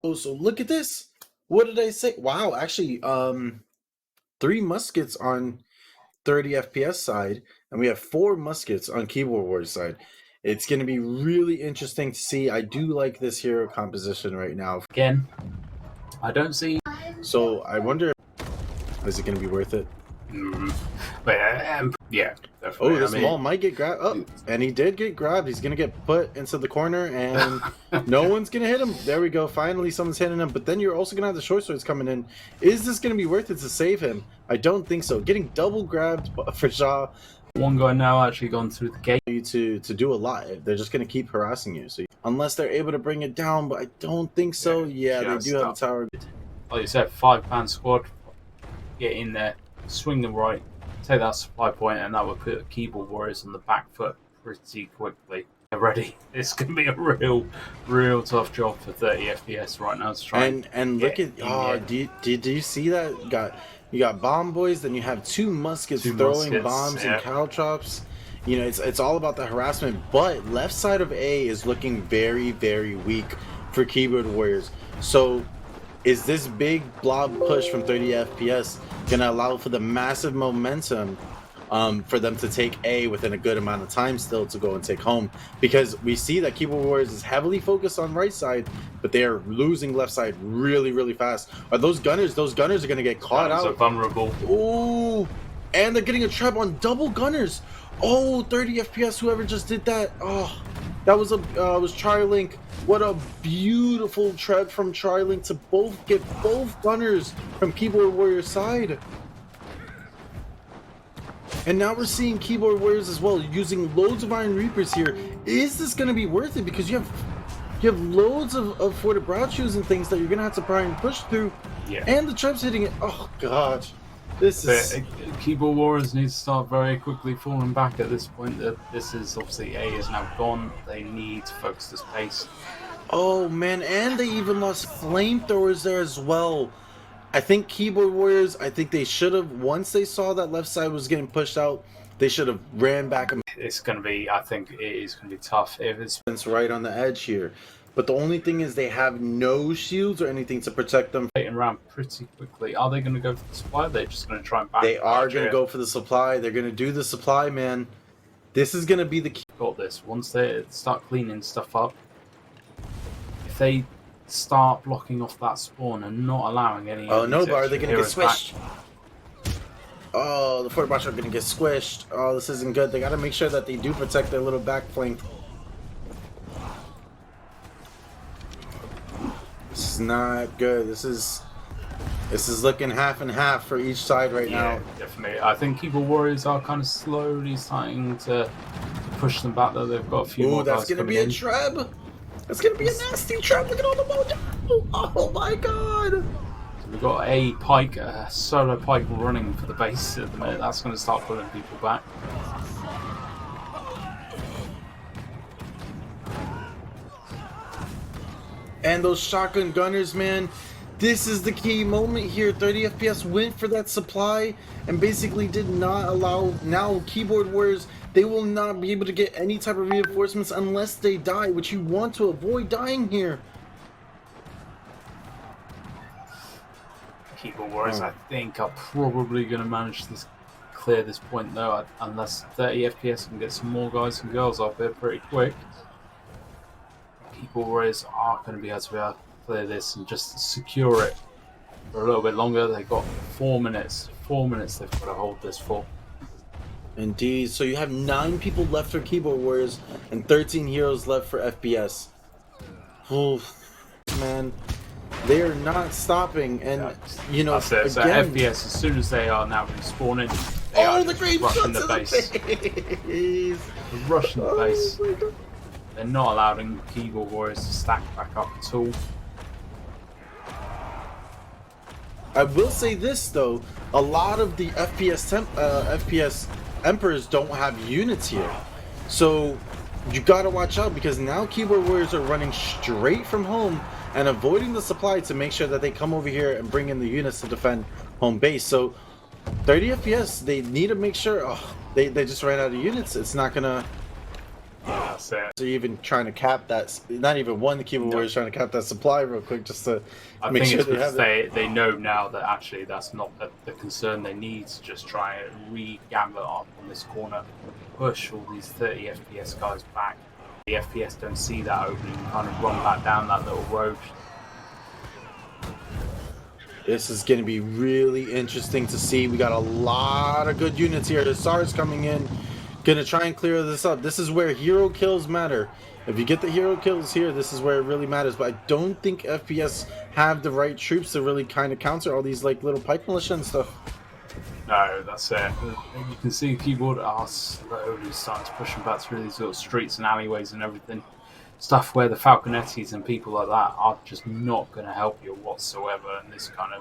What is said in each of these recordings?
Oh, so look at this. What did I say? Wow, actually, 3 muskets on 30 FPS side, and we have 4 muskets on Keyboard Warriors side. It's going to be really interesting to see. I do like this hero composition right now. Again, I don't see. So I wonder, is it going to be worth it? But yeah. Oh, this ball might get grabbed. Oh, and he did get grabbed. He's going to get put into the corner, and no one's going to hit him. There we go. Finally, someone's hitting him. But then you're also going to have the short swords coming in. Is this going to be worth it to save him? I don't think so. Getting double grabbed for Shaw. One guy now actually gone through the gate. To do a lot. They're just going to keep harassing you. So unless they're able to bring it down, but I don't think so. Yeah, they do have a tower. Like you said, 5-man squad. Get in there, swing them right, take that supply point, and that will put Keyboard Warriors on the back foot pretty quickly. They're ready. It's going to be a real tough job for 30 FPS right now to try and look at did you see that? You got bomb boys, then you have 2 muskets throwing bombs and caltrops. You know, it's all about the harassment, but left side of A is looking very, very weak for Keyboard Warriors. So is this big blob push from 30 FPS gonna allow for the massive momentum for them to take A within a good amount of time still to go and take home? Because we see that Keyboard Warriors is heavily focused on right side, but they are losing left side really, really fast. Are those gunners? Those gunners are gonna get caught out. Are vulnerable. Ooh, and they're getting a trap on double gunners. Oh, 30 FPS, whoever just did that. Oh, that was was TriLink. What a beautiful trap from TriLink to get both gunners from Keyboard Warriors side. And now we're seeing Keyboard Warriors as well using loads of Iron Reapers here. Is this going to be worth it? Because you have loads of Forted Brow Shoes and things that you're going to have to try and push through. Yeah. And the traps hitting it. Oh, God. Keyboard Warriors need to start very quickly falling back at this point. This is obviously A is now gone. They need to focus this pace. Oh man, and they even lost flamethrowers there as well. I think Keyboard Warriors, I think they should have, once they saw that left side was getting pushed out, they should have ran back. It's going to be, I think it is going to be tough if it's right on the edge here. But the only thing is they have no shields or anything to protect them. Around pretty quickly. Are they going to go for the supply? They're just going to try and back. They are going to go for the supply. They're going to do the supply, man. This is going to be the key. Got this. Once they start cleaning stuff up, if they start blocking off that spawn and not allowing any. Oh no, but are they going to get squished? Oh, the Forward Watch are going to get squished. Oh, this isn't good. They got to make sure that they do protect their little back flank. This is not good. This is looking half and half for each side right now. Definitely. I think Keyboard Warriors are kind of slowly starting to push them back though. They've got a few more guys. That's gonna be a trap. That's gonna be a nasty trap. Look at all the mojo. Oh my god. So we've got a pike, a solo pike running for the base at the minute. That's gonna start pulling people back. And those shotgun gunners, man, this is the key moment here. 30 FPS went for that supply and basically did not allow. Now Keyboard Warriors, they will not be able to get any type of reinforcements unless they die, which you want to avoid dying here. Keyboard Warriors, I think, are probably going to manage to clear this point though, unless 30 FPS can get some more guys and girls up here pretty quick. Keyboard Warriors are going to be able to clear this and just secure it for a little bit longer. They've got 4 minutes. 4 minutes they've got to hold this for. Indeed. So you have 9 people left for Keyboard Warriors and 13 heroes left for FPS. Oof, man, they are not stopping. And you know, that's it. So again, FPS, as soon as they are now respawning, they are the great rushing the base. Rushing the base. They're not allowing Keyboard Warriors to stack back up at all. I will say this though, a lot of the FPS Emperors don't have units here. So you gotta watch out, because now Keyboard Warriors are running straight from home and avoiding the supply to make sure that they come over here and bring in the units to defend home base. So 30 FPS, they need to make sure, they just ran out of units. It's not gonna... That's it. They're even trying to cap that. Not even one. The keyboard warriors trying to cap that supply real quick just to make sure they have it. They know now that actually that's not the concern. They need to just try and re-gamble up on this corner, push all these 30 FPS guys back. The FPS don't see that opening, kind of run back down that little road. This is going to be really interesting to see. We got a lot of good units here. The SAR's coming in. Going to try and clear this up. This is where hero kills matter. If you get the hero kills here, this is where it really matters. But I don't think FPS have the right troops to really kind of counter all these like little pike militia and stuff. No, that's it. You can see keyboard slowly starts pushing back through these little streets and alleyways and everything. Stuff where the Falconettis and people like that are just not going to help you whatsoever in these kind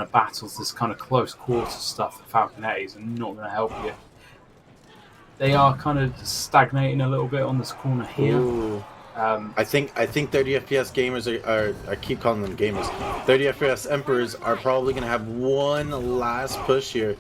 of battles, this kind of close quarter stuff. The Falconettis are not going to help you. They are kind of stagnating a little bit on this corner here. I think 30 FPS gamers are I keep calling them gamers. 30 FPS Emperors are probably going to have one last push here.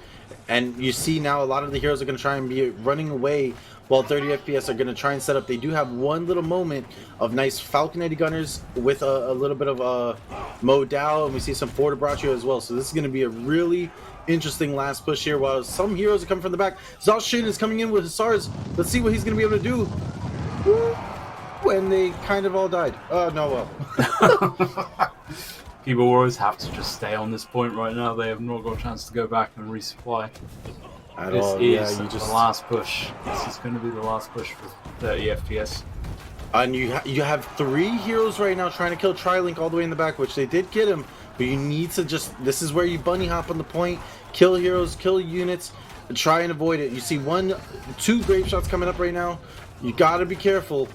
And you see now a lot of the heroes are going to try and be running away while 30 FPS are going to try and set up. They do have one little moment of nice Falconetti gunners with a little bit of Modal, and we see some Fortebraccio as well. So this is going to be a really interesting last push here while some heroes are coming from the back. Zalshin is coming in with his SARs. Let's see what he's going to be able to do. When they kind of all died. Oh, no, well. Keyboard warriors have to just stay on this point right now. They have not got a chance to go back and resupply. This is the last push. This is going to be the last push for 30 FPS. And you have 3 heroes right now trying to kill Trilink all the way in the back, which they did get him. But you need to just... This is where you bunny hop on the point, kill heroes, kill units, and try and avoid it. You see 2 grave shots coming up right now. You got to be careful.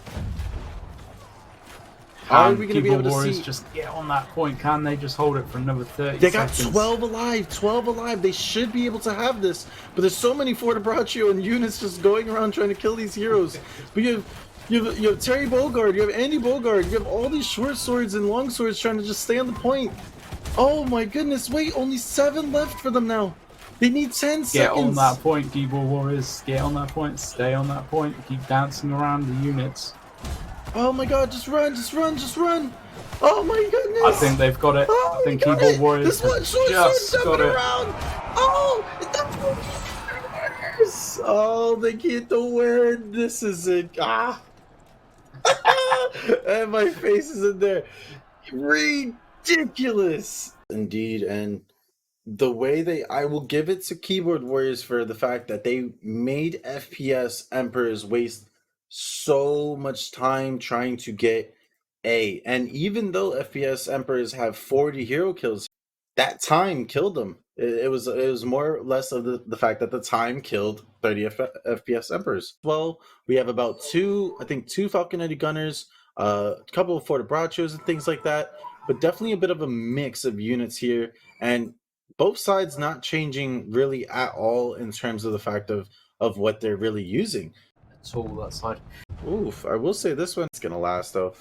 How are we going to be able to see? Just get on that point. Can they just hold it for another 30 They seconds? got 12 alive. 12 alive. They should be able to have this. But there's so many Fortebraccio and units just going around trying to kill these heroes. But you have Terry Bogard. You have Andy Bogard. You have all these short swords and long swords trying to just stay on the point. Oh my goodness. Wait, only 7 left for them now. They need 10 seconds. Get on that point, keyboard warriors. Get on that point. Stay on that point. Keep dancing around the units. Oh my god, just run, just run, just run! Oh my goodness! I think they've got it. Oh, I think keyboard warriors have just got it. Around. Oh, oh, they get the win. This is it. Ah, and my face is in there. Ridiculous, indeed. And the way I will give it to keyboard warriors for the fact that they made FPS Emperors waste so much time trying to get A. And even though FPS Emperors have 40 hero kills, that time killed them. It was more or less of the fact that the time killed 30 FPS Emperors. Well, we have about 2 Falconetti gunners, a couple of Fortebraccios and things like that, but definitely a bit of a mix of units here, and both sides not changing really at all in terms of the fact of what they're really using. All that side. Oof, I will say this one's gonna last though.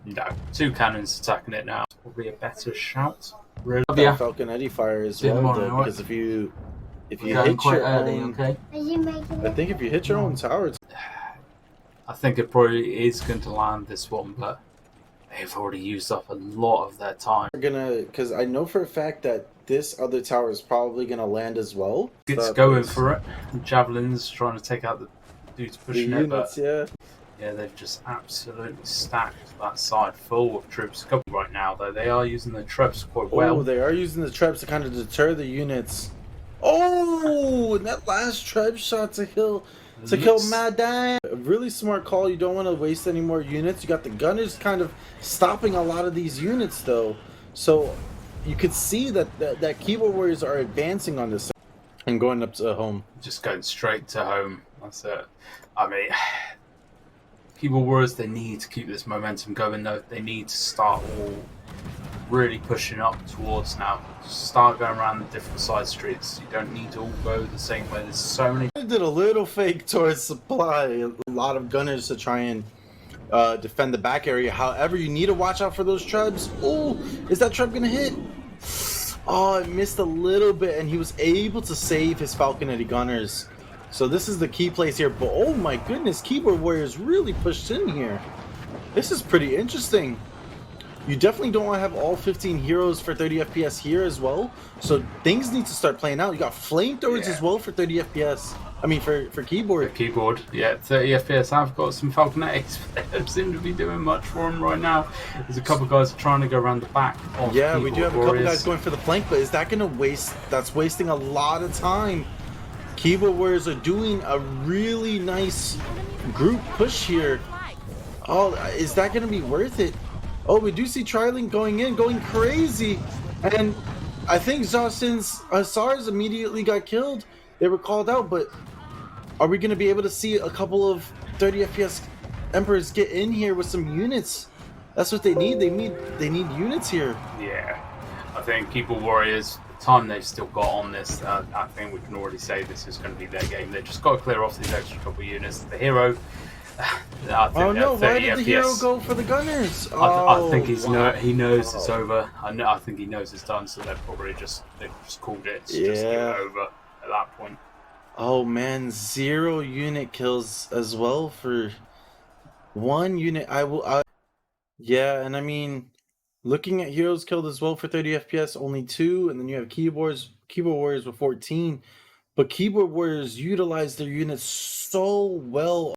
No, 2 cannons attacking it now. Probably a better shout. Really? Yeah. Falconetti fire as well, though, because if you hit your own, okay. I think if you hit your own tower, I think it probably is going to land this one, but they've already used up a lot of their time. We're gonna, because I know for a fact that this other tower is probably gonna land as well. It's going for it. The Javelins trying to take out the dudes pushing it, but yeah, they've just absolutely stacked that side full of troops. Right now, though, they are using the traps quite well. Oh, they are using the traps to kind of deter the units. Oh, and that last trap shot to kill Madame. A really smart call. You don't want to waste any more units. You got the gunners kind of stopping a lot of these units, though. So you could see that keyboard warriors are advancing on this and going up to home. Just going straight to home. That's it. I mean, keyboard warriors, they need to keep this momentum going, though. They need to start all really pushing up towards now. Just start going around the different side streets. You don't need to all go the same way. There's so many. I did a little fake towards supply. A lot of gunners to try and defend the back area. However, you need to watch out for those traps. Oh, is that trap gonna hit? Oh, it missed a little bit, and he was able to save his Falconetti gunners. So this is the key place here. But oh my goodness, Keyboard Warriors really pushed in here. This is pretty interesting. You definitely don't want to have all 15 heroes for 30 FPS here as well. So things need to start playing out. You got flamethrowers as well for 30 FPS. I mean, for keyboard. For keyboard, yeah, 30 FPS. I've got some Falconetics. They don't seem to be doing much for him right now. There's a couple guys trying to go around the back. Yeah, we do have a couple guys going for the flank, but is that going to waste? That's wasting a lot of time. Keyboard Warriors are doing a really nice group push here. Oh, is that going to be worth it? Oh, we do see Trilink going in, going crazy. And I think Zostin's Hussars immediately got killed. They were called out, but are we going to be able to see a couple of 30 FPS Emperors get in here with some units? That's what they need. They need units here. Yeah, I think Keyboard Warriors, the time they've still got on this, I think we can already say this is going to be their game. They've just got to clear off these extra couple of units. The hero. Oh no! Why did the hero go for the gunners? I think he knows it's over. I think he knows it's done. So they've just called it. Just give it over at that point. Oh man, 0 unit kills as well for 1 unit. Yeah, and I mean, looking at heroes killed as well for 30 FPS, only 2, and then you have Keyboard Warriors with 14. But Keyboard Warriors utilize their units so well.